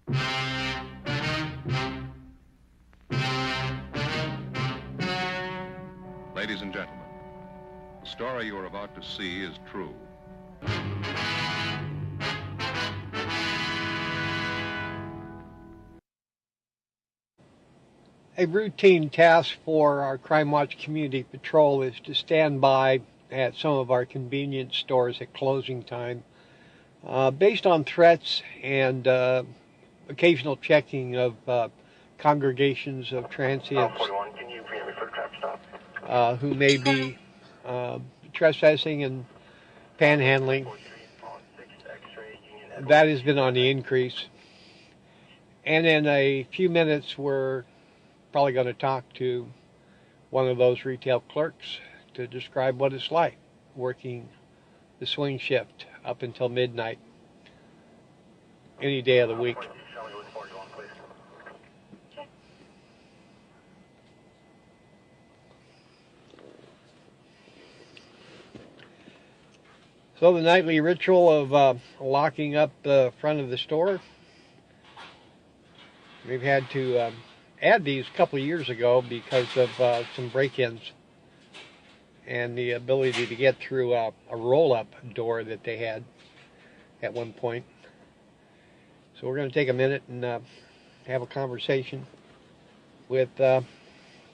Ladies and gentlemen, the story you are about to see is true. A routine task for our Crimewatch Community Patrol is to stand by at some of our convenience stores at closing time, based on threats and occasional checking of congregations of transients who may be trespassing and panhandling. That has been on the increase. And in a few minutes, we're probably going to talk to one of those retail clerks to describe what it's like working the swing shift up until midnight any day of the week. So the nightly ritual of locking up the front of the store, we've had to add these a couple of years ago because of some break-ins and the ability to get through a roll-up door that they had at one point. So we're going to take a minute and have a conversation with the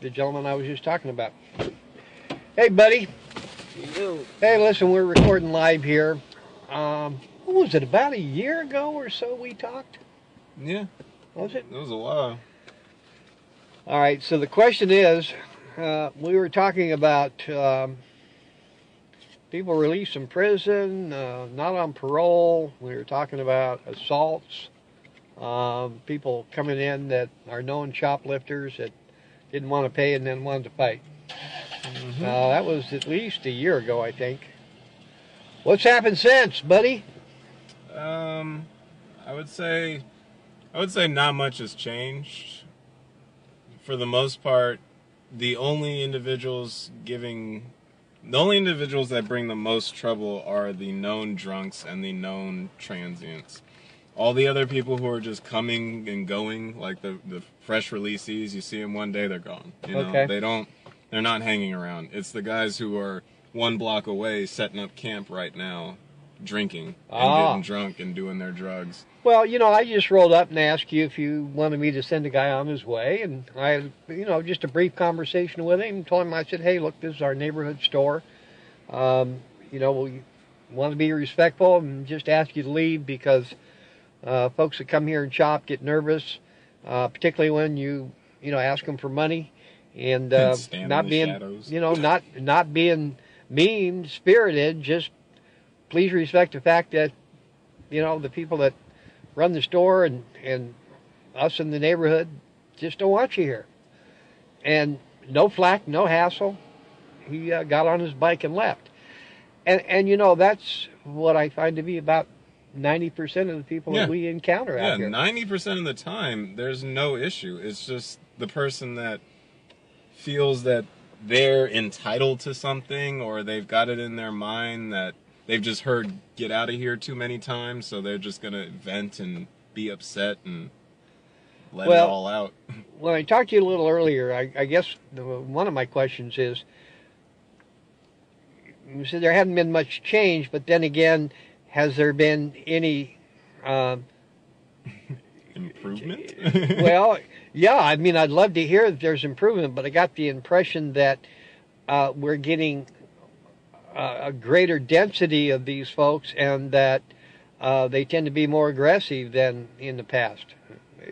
gentleman I was just talking about. Hey, buddy. Yo. Hey, listen, we're recording live here. What was it, about a year ago or so we talked? Yeah. Was it? It was a while. All right, so the question is, we were talking about people released from prison, not on parole. We were talking about assaults, people coming in that are known shoplifters that didn't want to pay and then wanted to fight. Mm-hmm. That was at least a year ago, I think. What's happened since, buddy? I would say not much has changed. For the most part, the only individuals that bring the most trouble are the known drunks and the known transients. All the other people who are just coming and going, like the fresh releasees, you see them one day, they're gone. You know, okay. They're not hanging around. It's the guys who are one block away setting up camp right now, drinking and getting drunk and doing their drugs. Well, I just rolled up and asked you if you wanted me to send a guy on his way, and I, just a brief conversation with him, told him, I said, hey, look, this is our neighborhood store. We want to be respectful and just ask you to leave because folks that come here and shop get nervous, particularly when you ask them for money, and not being, not being mean-spirited, just please respect the fact that, the people that run the store and us in the neighborhood just don't want you here. And no flack, no hassle. He got on his bike and left. And that's what I find to be about 90% of the people that we encounter out here. Yeah, 90% of the time, there's no issue. It's just the person that feels that they're entitled to something, or they've got it in their mind that they've just heard get out of here too many times, so they're just going to vent and be upset and let it all out. When I talked to you a little earlier, I guess one of my questions is, you said there hadn't been much change, but then again, has there been any improvement? Well, yeah, I mean, I'd love to hear that there's improvement, but I got the impression that we're getting a greater density of these folks, and that they tend to be more aggressive than in the past.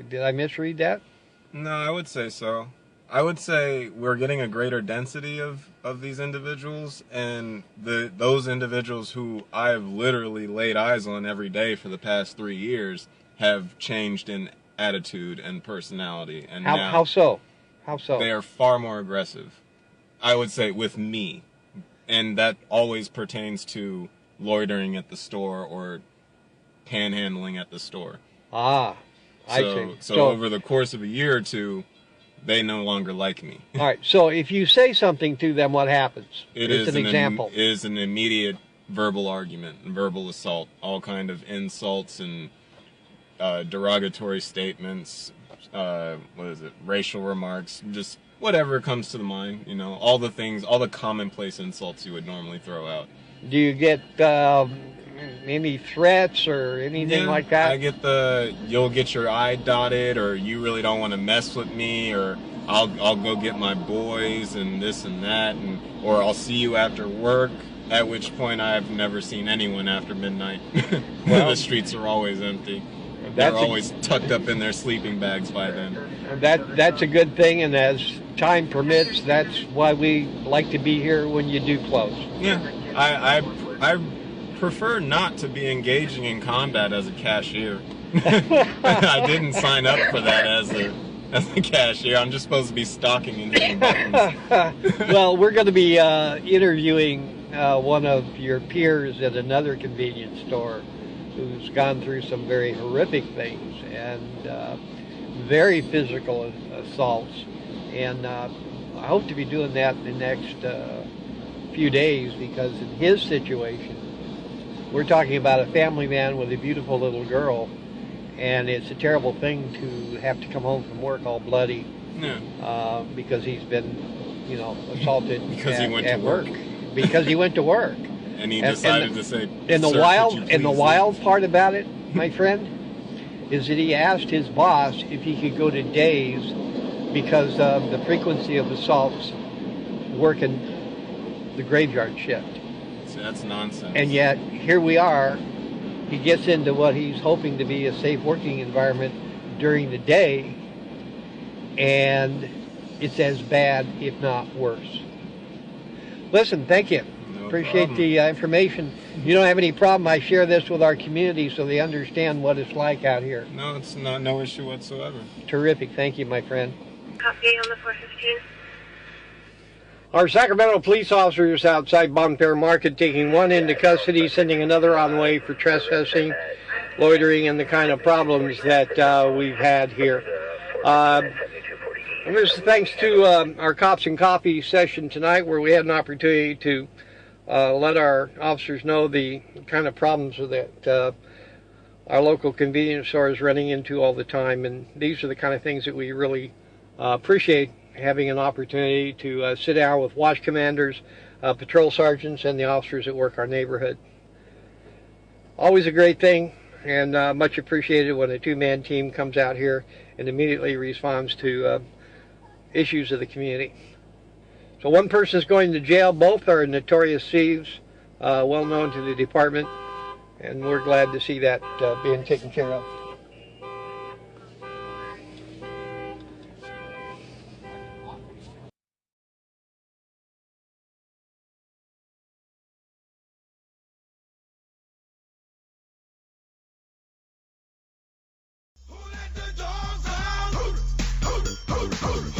Did I misread that? No, I would say so. I would say we're getting a greater density of these individuals, and those individuals who I've literally laid eyes on every day for the past 3 years have changed in attitude and personality. And how so? How so? They are far more aggressive, I would say, with me. And that always pertains to loitering at the store or panhandling at the store. I see. So over the course of a year or two, they no longer like me. All right. So if you say something to them, what happens? It is an example. It is an immediate verbal argument and verbal assault, all kind of insults and derogatory statements, racial remarks, just whatever comes to the mind, all the things, all the commonplace insults you would normally throw out. Do you get any threats or anything like that? I get you'll get your I dotted, or you really don't want to mess with me, or I'll go get my boys and this and that, or I'll see you after work, at which point I've never seen anyone after midnight. Well, the streets are always empty. They're always tucked up in their sleeping bags by then. That's a good thing, and as time permits, that's why we like to be here when you do close. Yeah, I prefer not to be engaging in combat as a cashier. I didn't sign up for that as a cashier. I'm just supposed to be stocking and hitting buttons. Well, we're going to be interviewing one of your peers at another convenience store who's gone through some very horrific things and very physical assaults. And I hope to be doing that in the next few days, because in his situation, we're talking about a family man with a beautiful little girl, and it's a terrible thing to have to come home from work all bloody because he's been, assaulted because he went to work. Because he went to work. And he decided to say, and the wild part about it, my friend, is that he asked his boss if he could go to days because of the frequency of assaults working the graveyard shift. See, that's nonsense. And yet, here we are. He gets into what he's hoping to be a safe working environment during the day, and it's as bad, if not worse. Listen, thank you. Appreciate the information. You don't have any problem. I share this with our community so they understand what it's like out here. No, it's no issue whatsoever. Terrific. Thank you, my friend. Copy on the 415. Our Sacramento police officers outside Bonfair Market taking one into custody, sending another on the way for trespassing, loitering, and the kind of problems that we've had here. This is thanks to our Cops and Coffee session tonight, where we had an opportunity to let our officers know the kind of problems that our local convenience store is running into all the time. And these are the kind of things that we really appreciate, having an opportunity to sit down with watch commanders, patrol sergeants, and the officers that work our neighborhood. Always a great thing, and much appreciated when a two-man team comes out here and immediately responds to issues of the community. So one person is going to jail. Both are notorious thieves, well known to the department, and we're glad to see that being taken care of. Who let the dogs out? Who?